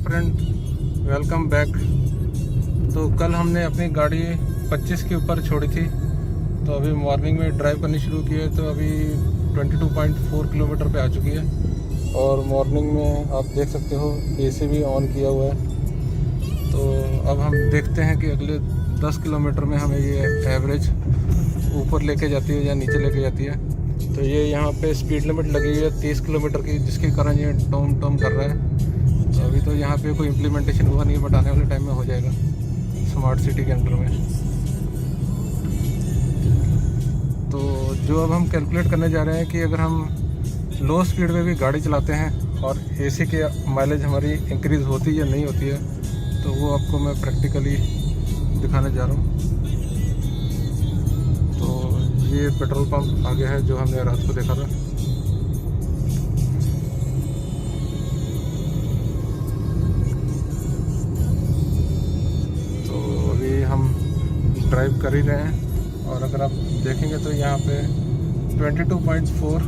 Friend, welcome back. तो कल हमने अपनी गाड़ी 25 के ऊपर छोड़ी थी, तो अभी मॉर्निंग में ड्राइव करनी शुरू की है। तो अभी 22.4 किलोमीटर पे आ चुकी है और मॉर्निंग में आप देख सकते हो एसी भी ऑन किया हुआ है। तो अब हम देखते हैं कि अगले 10 किलोमीटर में हमें ये एवरेज ऊपर लेके जाती है या नीचे लेके जाती है। तो ये यहाँ पे स्पीड लिमिट लगी हुई है 30 किलोमीटर की, जिसके कारण ये टॉम कर रहा है। तो अभी तो यहाँ पे कोई इम्प्लीमेंटेशन हुआ नहीं है, बट आने वाले टाइम में हो जाएगा स्मार्ट सिटी के अंडर में। तो जो अब हम कैलकुलेट करने जा रहे हैं कि अगर हम लो स्पीड में भी गाड़ी चलाते हैं और एसी के माइलेज हमारी इंक्रीज़ होती है या नहीं होती है, तो वो आपको मैं प्रैक्टिकली दिखाने जा रहा हूँ। तो ये पेट्रोल पंप आगे है जो हमने रात को देखा था। तो अभी हम ड्राइव कर ही रहे हैं और अगर आप देखेंगे तो यहाँ पे 22.4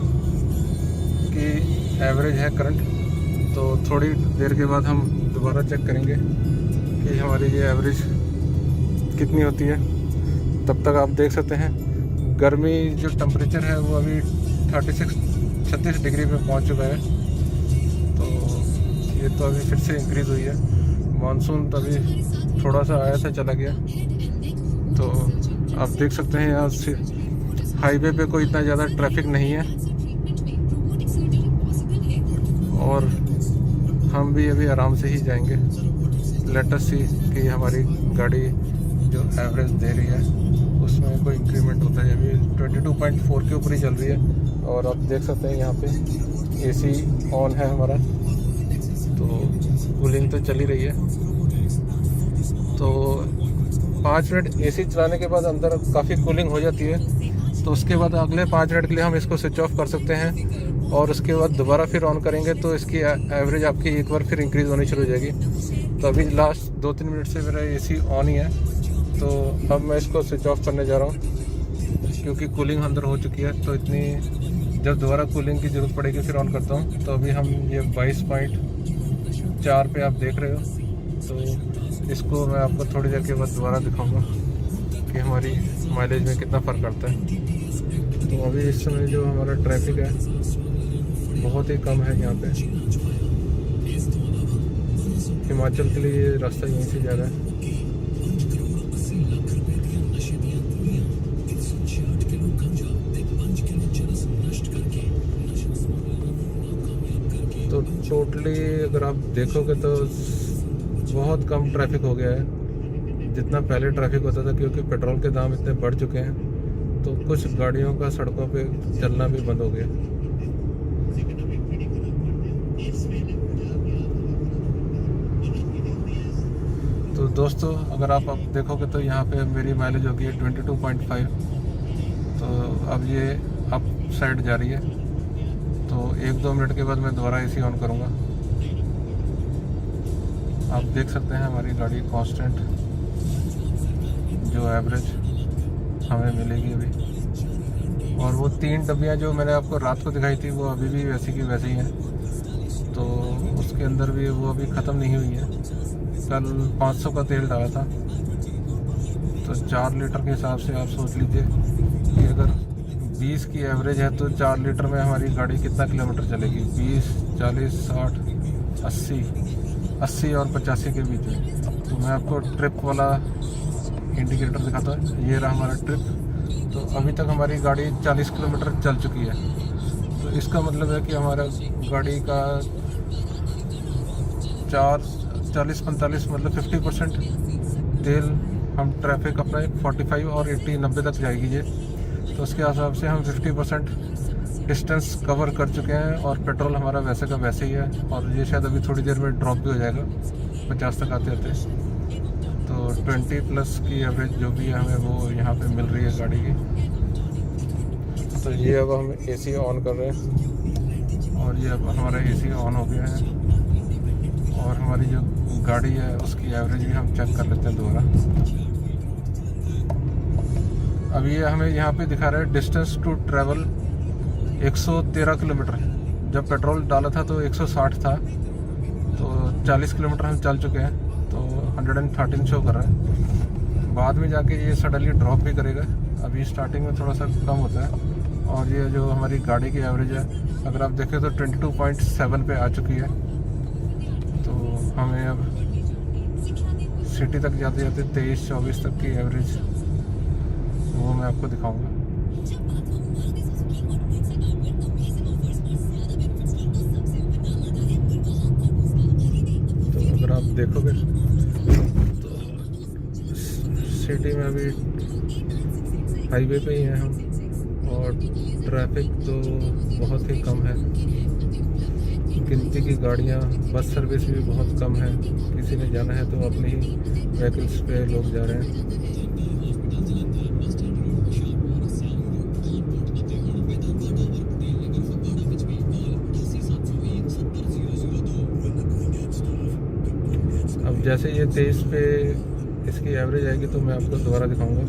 की एवरेज है करंट। तो थोड़ी देर के बाद हम दोबारा चेक करेंगे कि हमारी ये एवरेज कितनी होती है। तब तक आप देख सकते हैं गर्मी जो टेम्परेचर है वो अभी 36 डिग्री पे पहुंच चुका है। तो ये तो अभी फिर से इंक्रीज़ हुई है। मानसून तो अभी थोड़ा सा आया था, चला गया। तो आप देख सकते हैं यहाँ से हाईवे पे कोई इतना ज़्यादा ट्रैफिक नहीं है और हम भी अभी आराम से ही जाएंगे। लेट अस सी कि हमारी गाड़ी जो एवरेज दे रही है उसमें कोई इंक्रीमेंट होता है। अभी 22.4 के ऊपर ही चल रही है और आप देख सकते हैं यहाँ पे एसी ऑन है हमारा, तो कूलिंग तो चल ही रही है। तो 5 मिनट एसी चलाने के बाद अंदर काफ़ी कूलिंग हो जाती है। तो उसके बाद अगले 5 मिनट के लिए हम इसको स्विच ऑफ कर सकते हैं और उसके बाद दोबारा फिर ऑन करेंगे तो इसकी एवरेज आपकी एक बार फिर इंक्रीज़ होनी शुरू हो जाएगी। तो अभी लास्ट 2-3 मिनट से मेरा एसी ऑन ही है। तो अब मैं इसको स्विच ऑफ करने जा रहा हूँ क्योंकि कूलिंग अंदर हो चुकी है। तो इतनी जब दोबारा कूलिंग की ज़रूरत पड़ेगी फिर ऑन करता हूँ। तो अभी हम ये 22.4 पे आप देख रहे हो। तो इसको मैं आपको थोड़ी देर के बाद दोबारा दिखाऊंगा कि हमारी माइलेज में कितना फ़र्क पड़ता है। तो अभी इस समय जो हमारा ट्रैफिक है बहुत ही कम है यहाँ पे। हिमाचल के लिए ये रास्ता यहीं से जा रहा है। तो टोटली अगर आप देखोगे तो बहुत कम ट्रैफिक हो गया है जितना पहले ट्रैफिक होता था, क्योंकि पेट्रोल के दाम इतने बढ़ चुके हैं। तो कुछ गाड़ियों का सड़कों पे चलना भी बंद हो गया। तो दोस्तों अगर आप अब देखोगे तो यहाँ पे मेरी माइलेज होगी 22.5। तो अब ये अप साइड जा रही है। तो 1-2 मिनट के बाद मैं दोबारा एसी ऑन करूँगा। आप देख सकते हैं हमारी गाड़ी कांस्टेंट जो एवरेज हमें मिलेगी अभी। और वो 3 डब्बियाँ जो मैंने आपको रात को दिखाई थी वो अभी भी वैसी की वैसी ही हैं। तो उसके अंदर भी वो अभी ख़त्म नहीं हुई है। कल 500 का तेल डाला था, तो 4 लीटर के हिसाब से आप सोच लीजिए कि अगर 20 की एवरेज है तो 4 लीटर में हमारी गाड़ी कितना किलोमीटर चलेगी। 20, 40, 60, 80 और 85 के बीच में। तो मैं आपको ट्रिप वाला इंडिकेटर दिखाता हूँ। ये रहा हमारा ट्रिप। तो अभी तक हमारी गाड़ी 40 किलोमीटर चल चुकी है। तो इसका मतलब है कि हमारा गाड़ी का 40-45 मतलब 50% तेल हम ट्रैफिक अपना 45 और 80-90 तक जाएगी ये। तो उसके हिसाब से हम 50% डिस्टेंस कवर कर चुके हैं और पेट्रोल हमारा वैसे का वैसे ही है। और ये शायद अभी थोड़ी देर में ड्रॉप भी हो जाएगा 50 तक आते आते। तो 20+ की एवरेज जो भी है हमें वो यहाँ पे मिल रही है गाड़ी की। तो ये अब हम एसी ऑन कर रहे हैं और ये अब हमारा एसी ऑन हो गया है। और हमारी जो गाड़ी है उसकी एवरेज भी हम चेक कर लेते हैं दोबारा। अब ये हमें यहाँ पे दिखा रहा है डिस्टेंस टू ट्रैवल 113 किलोमीटर। जब पेट्रोल डाला था तो 160 था। तो 40 किलोमीटर हम चल चुके हैं, तो 113 शो कर रहा है। बाद में जाके ये सडनली ड्रॉप भी करेगा, अभी स्टार्टिंग में थोड़ा सा कम होता है। और ये जो हमारी गाड़ी की एवरेज है, अगर आप देखें तो 22.7 पे आ चुकी है। तो हमें अब सिटी तक जाते जाते 23-24 तक की एवरेज वो मैं आपको दिखाऊंगा। तो अगर आप देखोगे तो सिटी में अभी हाईवे पे ही हैं हम, और ट्रैफिक तो बहुत ही कम है। गिनती की गाड़ियाँ, बस सर्विस भी बहुत कम है। किसी ने जाना है तो अपनी ही व्हीकल्स पे लोग जा रहे हैं। अब जैसे ये 23 पे इसकी एवरेज आएगी तो मैं आपको दोबारा दिखाऊंगा।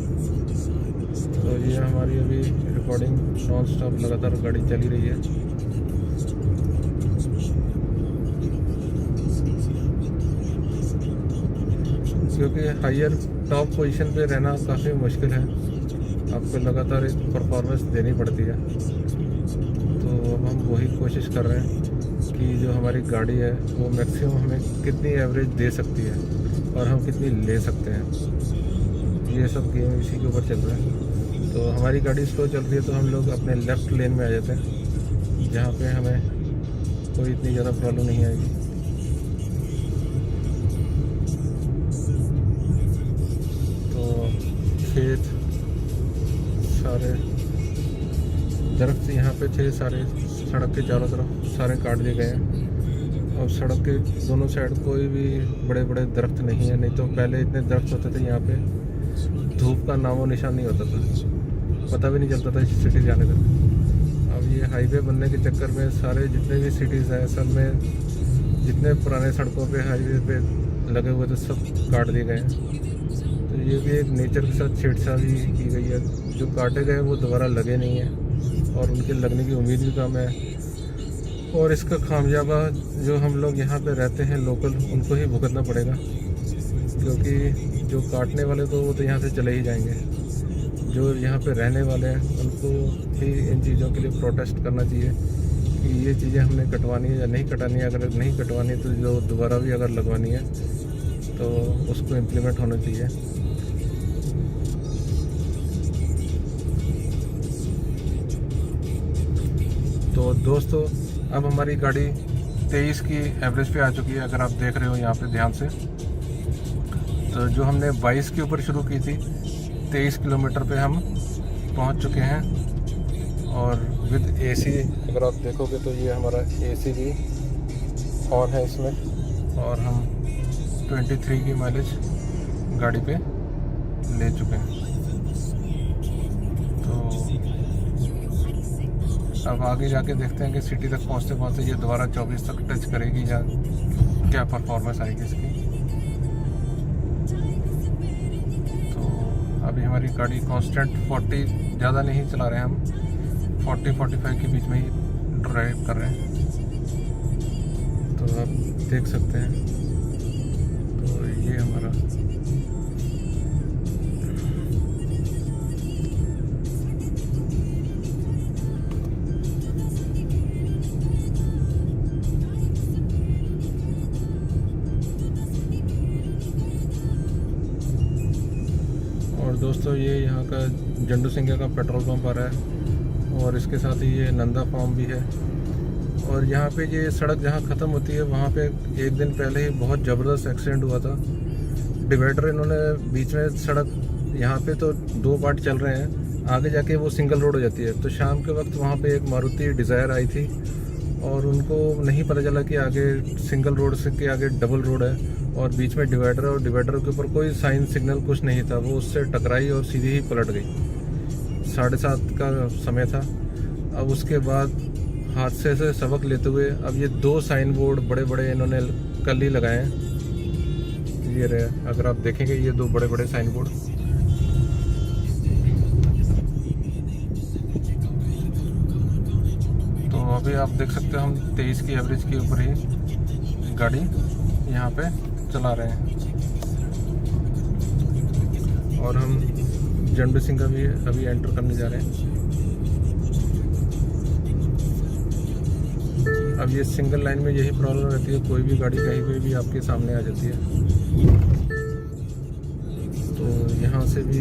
तो ये हमारी अभी रिकॉर्डिंग नॉन स्टॉप लगातार गाड़ी चली रही है। क्योंकि हायर टॉप पोजीशन पे रहना काफ़ी मुश्किल है, आपको लगातार एक परफॉर्मेंस देनी पड़ती है। तो अब हम वही कोशिश कर रहे हैं कि जो हमारी गाड़ी है वो मैक्सिमम हमें कितनी एवरेज दे सकती है और हम कितनी ले सकते हैं। ये सब गेम इसी के ऊपर चल रहा है। तो हमारी गाड़ी स्लो चल रही है तो हम लोग अपने लेफ़्ट लेन में आ जाते हैं, जहाँ पे हमें कोई इतनी ज़्यादा प्रॉब्लम नहीं आएगी। तो खेत, सारे दरख्त यहाँ पे थे, सारे सड़क के चारों तरफ सारे काट दिए गए हैं। और सड़क के दोनों साइड कोई भी बड़े बड़े दरख्त नहीं है। नहीं तो पहले इतने दरख्त होते थे यहाँ पे, धूप का नामो निशान नहीं होता था, पता भी नहीं चलता था सिटी जाने का। अब ये हाईवे बनने के चक्कर में सारे जितने भी सिटीज़ हैं सब में जितने पुराने सड़कों पे हाईवे पे लगे हुए थे सब काट दिए गए हैं। तो ये भी एक नेचर के साथ छेड़छाड़ी की गई है। जो काटे गए वो दोबारा लगे नहीं हैं और उनके लगने की उम्मीद भी कम है। और इसका खामियाजा जो हम लोग यहाँ पे रहते हैं लोकल, उनको ही भुगतना पड़ेगा। क्योंकि जो काटने वाले तो वो तो यहाँ से चले ही जाएंगे, जो यहाँ पे रहने वाले हैं उनको ही इन चीज़ों के लिए प्रोटेस्ट करना चाहिए कि ये चीज़ें हमने कटवानी है या नहीं कटवानी है। अगर नहीं कटवानी तो जो दोबारा भी अगर लगवानी है तो उसको इम्प्लीमेंट होना चाहिए। तो दोस्तों, अब हमारी गाड़ी 23 की एवरेज पे आ चुकी है, अगर आप देख रहे हो यहाँ पे ध्यान से। तो जो हमने 22 के ऊपर शुरू की थी, 23 किलोमीटर पे हम पहुँच चुके हैं। और विद एसी अगर आप देखोगे तो ये हमारा एसी भी ऑन है इसमें, और हम 23 की माइलेज गाड़ी पे ले चुके हैं। तो अब आगे जाके देखते हैं कि सिटी तक पहुँचते पहुँचते ये दोबारा 24 तक टच करेगी या क्या परफॉर्मेंस आएगी इसकी। तो अभी हमारी गाड़ी कांस्टेंट 40 ज़्यादा नहीं चला रहे हैं हम, 40-45 के बीच में ही ड्राइव कर रहे हैं। तो आप देख सकते हैं। तो ये हमारा दोस्तों, ये यहाँ का जंडू सिंघा का पेट्रोल पंप आ रहा है और इसके साथ ही ये नंदा फार्म भी है। और यहाँ पे ये सड़क जहाँ ख़त्म होती है वहाँ पे एक दिन पहले ही बहुत ज़बरदस्त एक्सीडेंट हुआ था। डिवाइडर इन्होंने बीच में, सड़क यहाँ पे तो 2 पार्ट चल रहे हैं, आगे जाके वो सिंगल रोड हो जाती है। तो शाम के वक्त वहाँ पे एक मारुति डिज़ायर आई थी और उनको नहीं पता चला कि आगे सिंगल रोड से के आगे डबल रोड है और बीच में डिवाइडर, और डिवाइडर के ऊपर कोई साइन सिग्नल कुछ नहीं था। वो उससे टकराई और सीधी ही पलट गई। 7:30 का समय था। अब उसके बाद हादसे से सबक लेते हुए अब ये 2 साइन बोर्ड बड़े बड़े इन्होंने कल ही लगाए हैं। ये रहे, अगर आप देखेंगे ये 2 बड़े बड़े साइन बोर्ड। तो अभी आप देख सकते हो हम 23 की एवरेज के ऊपर ही गाड़ी यहाँ पे चला रहे हैं। और हम जंडू सिंह का भी अभी एंटर करने जा रहे हैं। अब ये सिंगल लाइन में यही प्रॉब्लम रहती है, कोई भी गाड़ी कहीं पे भी आपके सामने आ जाती है। तो यहाँ से भी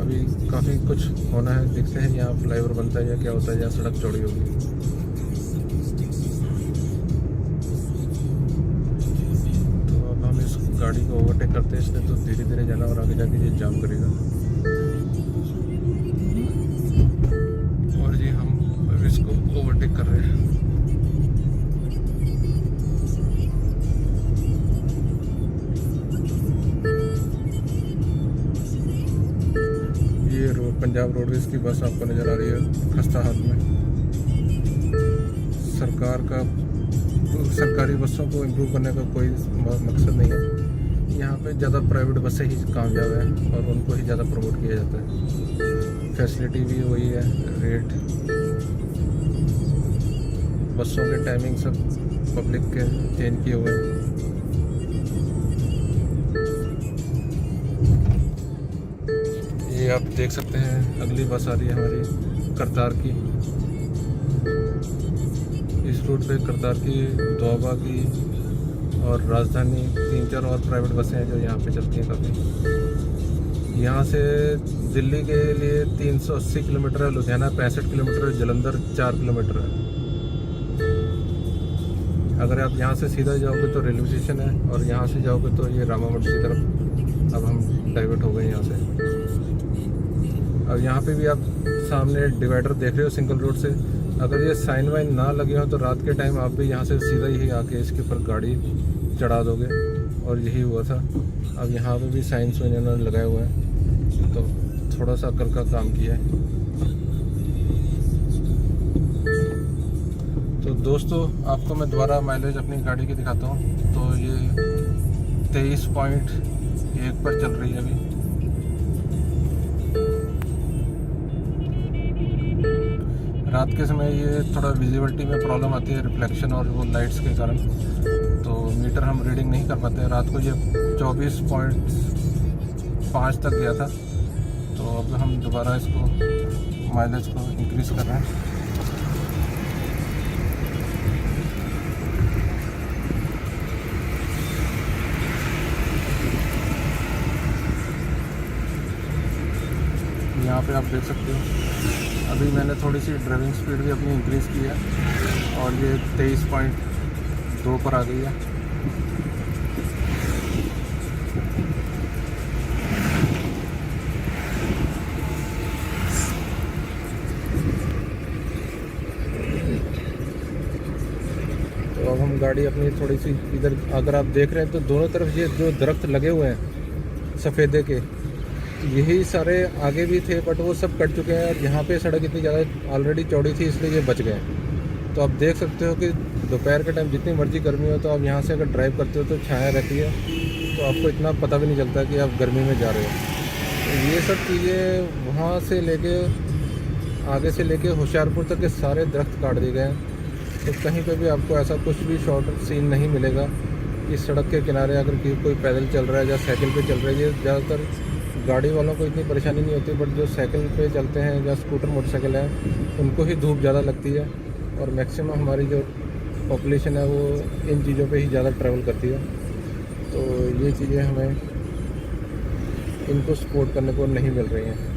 अभी काफ़ी कुछ होना है, देखते हैं यहाँ फ्लाईओवर बनता है या क्या होता है, या सड़क चौड़ी होगी। तो अब हम इस गाड़ी को ओवरटेक करते हैं, इसने तो धीरे धीरे जाना और आगे जाके ये जाम करेगा। और जी हम अब इसको ओवरटेक कर रहे हैं। पंजाब रोडवेज की बस आपको नज़र आ रही है खस्ता हाल में। सरकारी बसों को इम्प्रूव करने का कोई मकसद नहीं है। यहाँ पे ज़्यादा प्राइवेट बसें ही कामयाब हैं और उनको ही ज़्यादा प्रमोट किया जाता है। फैसिलिटी भी वही है, रेट, बसों के टाइमिंग सब पब्लिक के चेंज किए हुए हैं। ये आप देख सकते हैं अगली बस आ रही है हमारी करतार की। इस रूट पे करतार की, दोआबा की और राजधानी, 3-4 और प्राइवेट बसें हैं जो यहाँ पे चलती हैं काफ़ी। यहाँ से दिल्ली के लिए 380 किलोमीटर है, लुधियाना 65 किलोमीटर है, जलंधर 4 किलोमीटर है। अगर आप यहाँ से सीधा जाओगे तो रेलवे स्टेशन है, और यहाँ से जाओगे तो ये रामा मंडी की तरफ अब हम डाइवर्ट हो गए यहाँ से। अब यहाँ पे भी आप सामने डिवाइडर देख रहे हो सिंगल रोड से। अगर ये साइन वाइन ना लगे हो तो रात के टाइम आप भी यहाँ से सीधा ही आके इसके ऊपर गाड़ी चढ़ा दोगे, और यही हुआ था। अब यहाँ पे भी साइंस इन्होंने लगाए हुए हैं, तो थोड़ा सा अकल का काम किया है। तो दोस्तों आपको मैं दोबारा माइलेज अपनी गाड़ी की दिखाता हूँ। तो ये 23.1 पर चल रही है अभी। रात के समय ये थोड़ा विजिबिलिटी में प्रॉब्लम आती है, रिफ्लेक्शन और वो लाइट्स के कारण, तो मीटर हम रीडिंग नहीं कर पाते हैं। रात को ये 24.5 तक गया था, तो अब हम दोबारा इसको माइलेज को इंक्रीज़ कर रहे हैं। यहाँ पे आप देख सकते हो अभी मैंने थोड़ी सी ड्राइविंग स्पीड भी अपनी इंक्रीज़ की है, और ये 23.2 पर आ गई है। तो अब हम गाड़ी अपनी थोड़ी सी इधर, अगर आप देख रहे हैं तो दोनों तरफ ये जो दरख्त लगे हुए हैं सफ़ेदे के, यही सारे आगे भी थे बट वो सब कट चुके हैं। और यहाँ पे सड़क इतनी ज़्यादा ऑलरेडी चौड़ी थी इसलिए ये बच गए। तो आप देख सकते हो कि दोपहर के टाइम जितनी मर्जी गर्मी हो, तो आप यहाँ से अगर ड्राइव करते हो तो छाया रहती है, तो आपको इतना पता भी नहीं चलता कि आप गर्मी में जा रहे हो। तो ये सब चीज़ें वहाँ से लेके आगे से लेके होशियारपुर तक के सारे दरख्त काट दिए गए हैं। तो कहीं पे भी आपको ऐसा कुछ भी शॉर्ट सीन नहीं मिलेगा कि सड़क के किनारे अगर कोई पैदल चल रहा है या साइकिल पे चल रहा है। ये ज़्यादातर गाड़ी वालों को इतनी परेशानी नहीं होती, बट जो साइकिल पे चलते हैं या स्कूटर मोटरसाइकिल है उनको ही धूप ज़्यादा लगती है। और मैक्सिमम हमारी जो पॉपुलेशन है वो इन चीज़ों पे ही ज़्यादा ट्रैवल करती है। तो ये चीज़ें हमें इनको सपोर्ट करने को नहीं मिल रही हैं।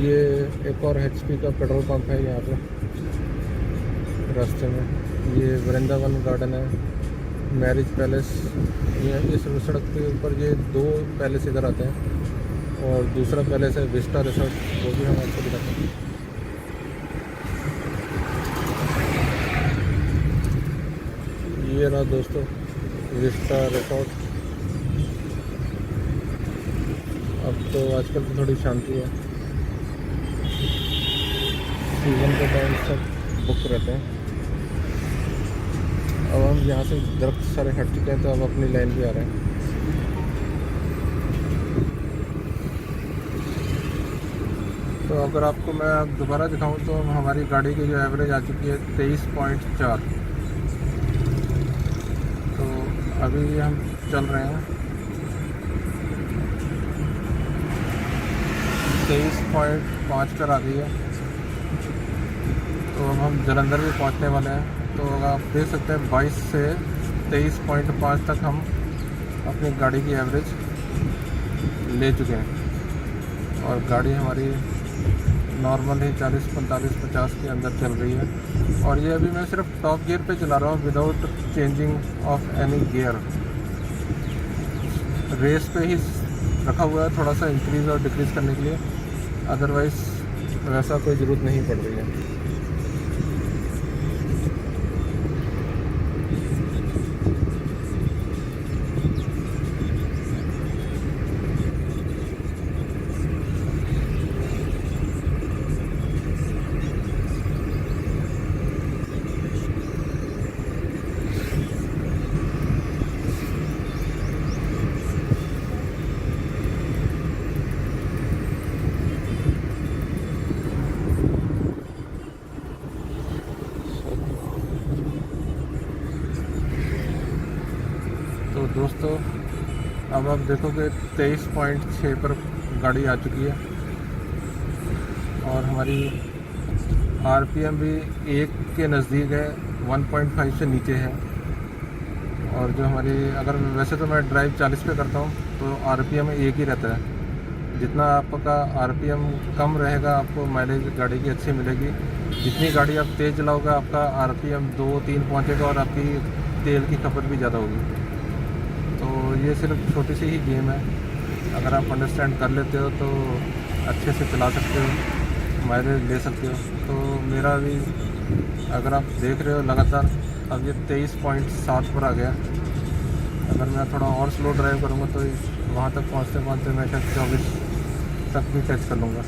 ये एक और HP का पेट्रोल पंप है यहाँ पे रास्ते में। ये वृंदावन गार्डन है, मैरिज पैलेस, ये इस सड़क के ऊपर ये 2 पैलेस इधर आते हैं, और दूसरा पैलेस है विस्टा रिसोर्ट, वो भी हम आपको दिखाते हैं। ये रहा दोस्तों विस्टा रिसोर्ट। अब तो आजकल तो थोड़ी शांति है, सीज़न के टाइम सब बुक रहते हैं। अब हम यहाँ से दरख्त सारे हट चुके हैं तो अब अपनी लाइन पे आ रहे हैं। तो अगर आपको मैं दोबारा दिखाऊं तो हमारी गाड़ी की जो एवरेज आ चुकी है 23.4। तो अभी हम चल रहे हैं 23.5 पर आ गई है। तो अब हम जलंधर भी पहुंचने वाले हैं। तो आप देख सकते हैं 22 से 23.5 तक हम अपनी गाड़ी की एवरेज ले चुके हैं और गाड़ी हमारी नॉर्मल ही 40, 45, 50 के अंदर चल रही है। और ये अभी मैं सिर्फ टॉप गियर पे चला रहा हूँ without changing of any gear. Race पे ही रखा हुआ है थोड़ा सा इंक्रीज़ और डिक्रीज़ करने के लिए, अदरवाइज़ वैसा कोई ज़रूरत नहीं पड़ रही है। तो दोस्तों अब आप देखोगे 23.6 पर गाड़ी आ चुकी है और हमारी आरपीएम भी 1 के नज़दीक है, 1.5 से नीचे है। और जो हमारी अगर वैसे तो मैं ड्राइव 40 पे करता हूँ तो आरपीएम 1 ही रहता है। जितना आपका आरपीएम कम रहेगा आपको माइलेज गाड़ी की अच्छी मिलेगी। जितनी गाड़ी आप तेज़ चलाओगे आपका आरपीएम 2-3 पहुँचेगा और आपकी तेल की खपत भी ज़्यादा होगी। तो ये सिर्फ छोटी सी ही गेम है, अगर आप अंडरस्टैंड कर लेते हो तो अच्छे से चला सकते हो, माइलेज ले सकते हो। तो मेरा भी अगर आप देख रहे हो लगातार अब ये 23.7 पर आ गया। अगर मैं थोड़ा और स्लो ड्राइव करूँगा तो वहाँ तक पहुँचते पहुँचते मैं शायद 24 तक भी टच कर लूँगा।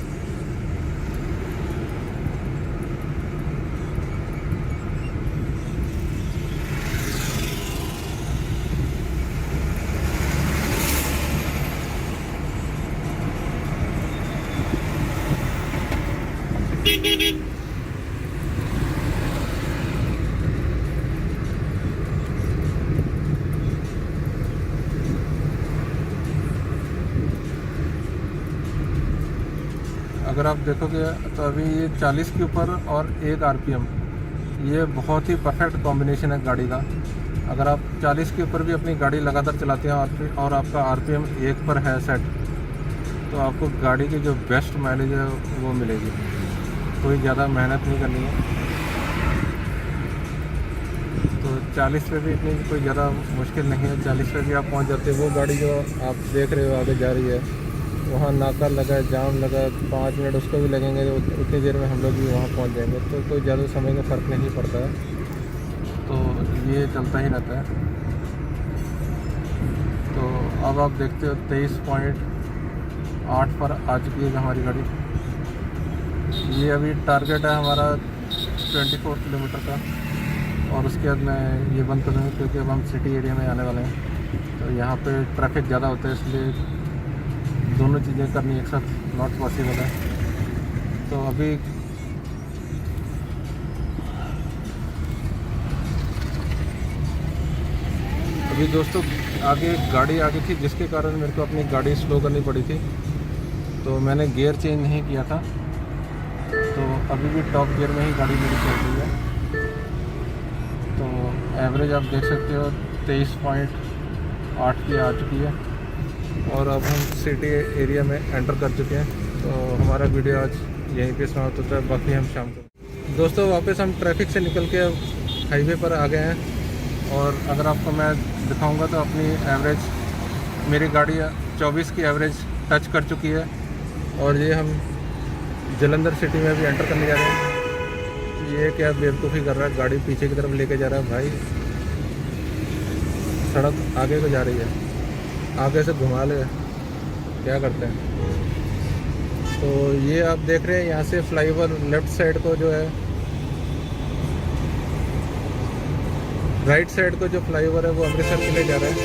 अगर आप देखोगे तो अभी ये 40 के ऊपर और 1 आरपीएम, ये बहुत ही परफेक्ट कॉम्बिनेशन है गाड़ी का। अगर आप 40 के ऊपर भी अपनी गाड़ी लगातार चलाते हैं और आपका आरपीएम 1 पर है सेट, तो आपको गाड़ी की जो बेस्ट माइलेज है वो मिलेगी। कोई ज़्यादा मेहनत नहीं करनी है। तो 40 पे भी इतनी कोई ज़्यादा मुश्किल नहीं है, 40 पे भी आप पहुंच जाते हैं। वो गाड़ी जो आप देख रहे हो आगे जा रही है, वहाँ नाका लगा है, जाम लगा है, 5 मिनट उसको भी लगेंगे, उतनी देर में हम लोग भी वहाँ पहुँच जाएंगे। तो कोई ज़्यादा समय का फ़र्क नहीं पड़ता है। तो ये चलता ही रहता है। तो अब आप देखते हो 23.8 पर आ चुकी है हमारी गाड़ी। ये अभी टारगेट है हमारा 24 किलोमीटर का, और उसके बाद मैं ये बंद कर दूँगा क्योंकि अब हम सिटी एरिया में आने वाले हैं। तो यहाँ पे ट्रैफिक ज़्यादा होता है, इसलिए दोनों चीज़ें करनी एक साथ नॉट पॉसिबल है। तो अभी दोस्तों आगे गाड़ी आ गई थी जिसके कारण मेरे को अपनी गाड़ी स्लो करनी पड़ी थी। तो मैंने गियर चेंज नहीं किया था, तो अभी भी टॉप गियर में ही गाड़ी मेरी चल रही है। तो एवरेज आप देख सकते हो 23.8 की आ चुकी है और अब हम सिटी एरिया में एंटर कर चुके हैं। तो हमारा वीडियो आज यहीं पे समाप्त होता है, बाकी हम शाम को। दोस्तों वापस हम ट्रैफिक से निकल के हाईवे पर आ गए हैं और अगर आपको मैं दिखाऊंगा तो अपनी एवरेज, मेरी गाड़ी 24 की एवरेज टच कर चुकी है और ये हम जलंधर सिटी में भी एंटर करने जा रहे हैं। ये क्या बेवकूफ़ी कर रहा है, गाड़ी पीछे की तरफ लेके जा रहा है भाई। सड़क आगे को जा रही है, आगे से घुमा ले, क्या करते हैं। तो ये आप देख रहे हैं यहाँ से फ्लाईओवर लेफ़्ट साइड को जो है, राइट साइड को जो फ्लाईओवर है वो अमृतसर के लिए जा रहा है।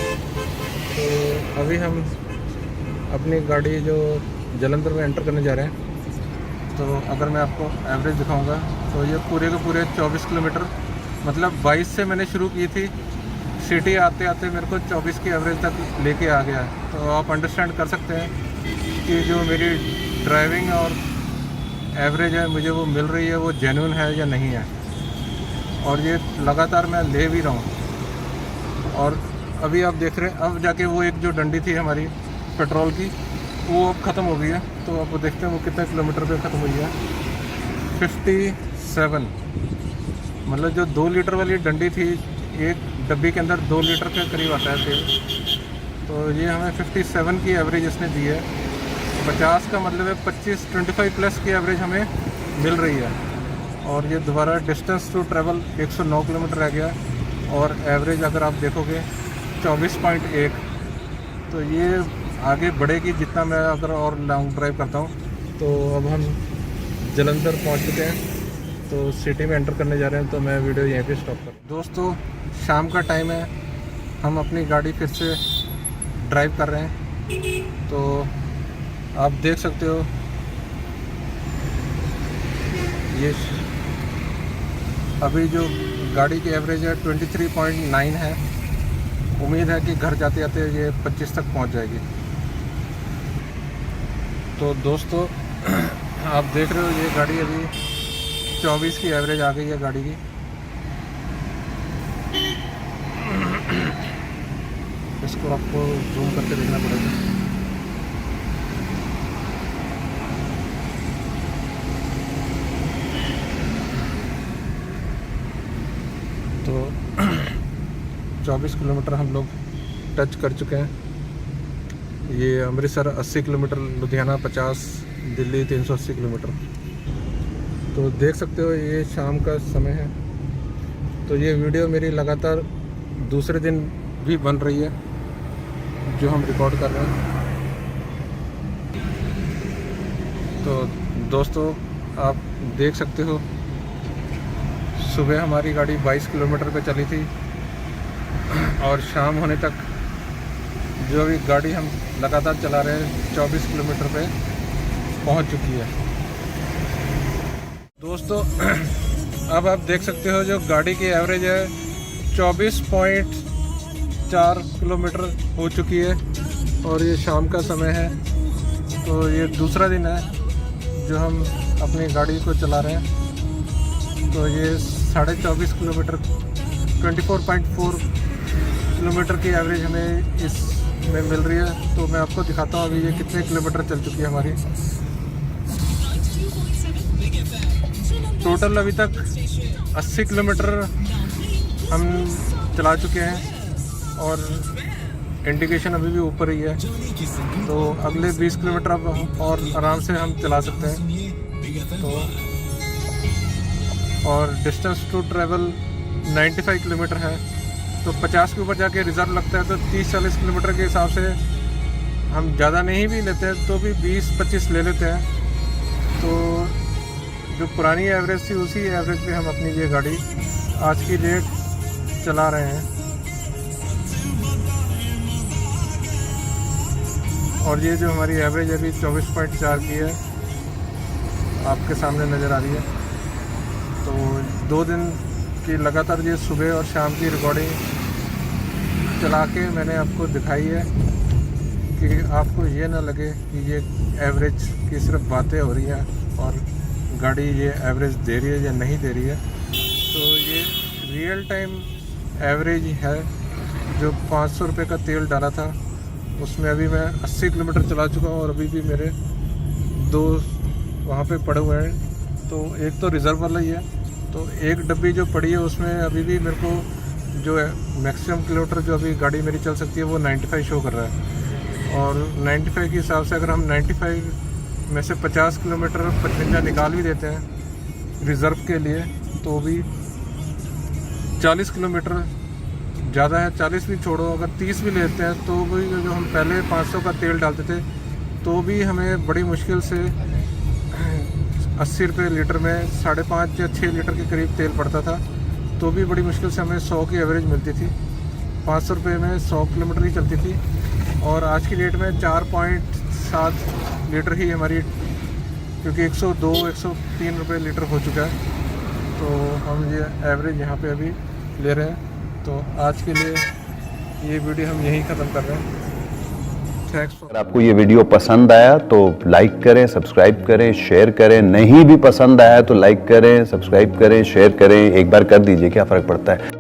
तो अभी हम अपनी गाड़ी जो जलंधर में एंटर करने जा रहे हैं। तो अगर मैं आपको एवरेज दिखाऊंगा तो ये पूरे के पूरे 24 किलोमीटर, मतलब 22 से मैंने शुरू की थी, सिटी आते आते मेरे को 24 की एवरेज तक लेके आ गया है। तो आप अंडरस्टैंड कर सकते हैं कि जो मेरी ड्राइविंग और एवरेज है मुझे वो मिल रही है, वो जेन्युइन है या नहीं है। और ये लगातार मैं ले भी रहा हूँ। और अभी आप देख रहे हैं, अब जाके वो एक जो डंडी थी हमारी पेट्रोल की, वो अब ख़त्म हो गई है। तो आप वो देखते हैं वो कितने किलोमीटर पे ख़त्म हुई है, 57। मतलब जो 2 लीटर वाली डंडी थी, एक डब्बी के अंदर 2 लीटर के करीब आता है तेल। तो ये हमें 57 की एवरेज इसने दी है। 50 का मतलब है 25 प्लस की एवरेज हमें मिल रही है। और ये दोबारा डिस्टेंस टू ट्रैवल 109 किलोमीटर रह गया। और एवरेज अगर आप देखोगे 24.1। तो ये आगे बढ़ेगी जितना मैं अगर और लॉन्ग ड्राइव करता हूँ। तो अब हम जलंधर पहुँच चुके हैं, तो सिटी में एंटर करने जा रहे हैं। तो मैं वीडियो यहीं पे स्टॉप कर। दोस्तों शाम का टाइम है, हम अपनी गाड़ी फिर से ड्राइव कर रहे हैं। तो आप देख सकते हो ये अभी जो गाड़ी की एवरेज है 23.9 है। उम्मीद है कि घर जाते जाते ये 25 तक पहुंच जाएगी। तो दोस्तों आप देख रहे हो ये गाड़ी अभी 24 की एवरेज आ गई है गाड़ी की। इसको आपको जूम करके देखना पड़ेगा। तो 24 किलोमीटर हम लोग टच कर चुके हैं। ये अमृतसर 80 किलोमीटर, लुधियाना 50, दिल्ली 380 किलोमीटर। तो देख सकते हो ये शाम का समय है। तो ये वीडियो मेरी लगातार दूसरे दिन भी बन रही है जो हम रिकॉर्ड कर रहे हैं। तो दोस्तों आप देख सकते हो सुबह हमारी गाड़ी 22 किलोमीटर पे चली थी और शाम होने तक जो भी गाड़ी हम लगातार चला रहे हैं 24 किलोमीटर पे पहुंच चुकी है। दोस्तों अब आप देख सकते हो जो गाड़ी की एवरेज है 24.4 किलोमीटर हो चुकी है और ये शाम का समय है। तो ये दूसरा दिन है जो हम अपनी गाड़ी को चला रहे हैं। तो ये 24.5 किलोमीटर 24.4 किलोमीटर की एवरेज हमें इसमें मिल रही है। तो मैं आपको दिखाता हूँ अभी ये कितने किलोमीटर चल चुकी है हमारी। टोटल अभी तक 80 किलोमीटर हम चला चुके हैं और इंडिकेशन अभी भी ऊपर ही है। तो अगले 20 किलोमीटर अब और आराम से हम चला सकते हैं। तो और डिस्टेंस टू ट्रैवल 95 किलोमीटर है। तो 50 के ऊपर जाके रिज़र्व लगता है। तो 30-40 किलोमीटर के हिसाब से हम ज़्यादा नहीं भी लेते हैं तो भी 20-25 ले लेते हैं। तो जो पुरानी एवरेज थी उसी एवरेज पे हम अपनी ये गाड़ी आज की डेट चला रहे हैं। और ये जो हमारी एवरेज अभी 24.4 की है आपके सामने नज़र आ रही है। तो 2 दिन की लगातार ये सुबह और शाम की रिकॉर्डिंग चला के मैंने आपको दिखाई है कि आपको ये ना लगे कि ये एवरेज की सिर्फ बातें हो रही हैं और गाड़ी ये एवरेज दे रही है या नहीं दे रही है। तो ये रियल टाइम एवरेज है। जो 500 रुपये का तेल डाला था उसमें अभी मैं 80 किलोमीटर चला चुका हूँ और अभी भी मेरे 2 वहाँ पे पड़े हुए हैं। तो एक तो रिज़र्व वाला ही है। तो एक डब्बी जो पड़ी है उसमें अभी भी मेरे को जो है मैक्सिमम किलोमीटर जो अभी गाड़ी मेरी चल सकती है वो 95 शो कर रहा है। और 95 के हिसाब से अगर हम 95 में से 50 किलोमीटर 55 निकाल भी देते हैं रिज़र्व के लिए तो भी 40 किलोमीटर ज़्यादा है, 40 भी छोड़ो, अगर 30 भी लेते हैं तो भी जो हम पहले 500 का तेल डालते थे तो भी हमें बड़ी मुश्किल से 80 रुपये लीटर में 5.5 या 6 लीटर के करीब तेल पड़ता था, तो भी बड़ी मुश्किल से हमें 100 की एवरेज मिलती थी। 500 रुपये में 100 किलोमीटर ही चलती थी, और आज की डेट में 4.7 लीटर ही हमारी, क्योंकि 102-103 रुपये लीटर हो चुका है, तो हम ये एवरेज यहाँ पे अभी ले रहे हैं। तो आज के लिए ये वीडियो हम यहीं ख़त्म कर रहे हैं। थैंक्स। अगर आपको ये वीडियो पसंद आया तो लाइक करें, सब्सक्राइब करें, शेयर करें। नहीं भी पसंद आया तो लाइक करें, सब्सक्राइब करें, शेयर करें। एक बार कर दीजिए, क्या फ़र्क पड़ता है।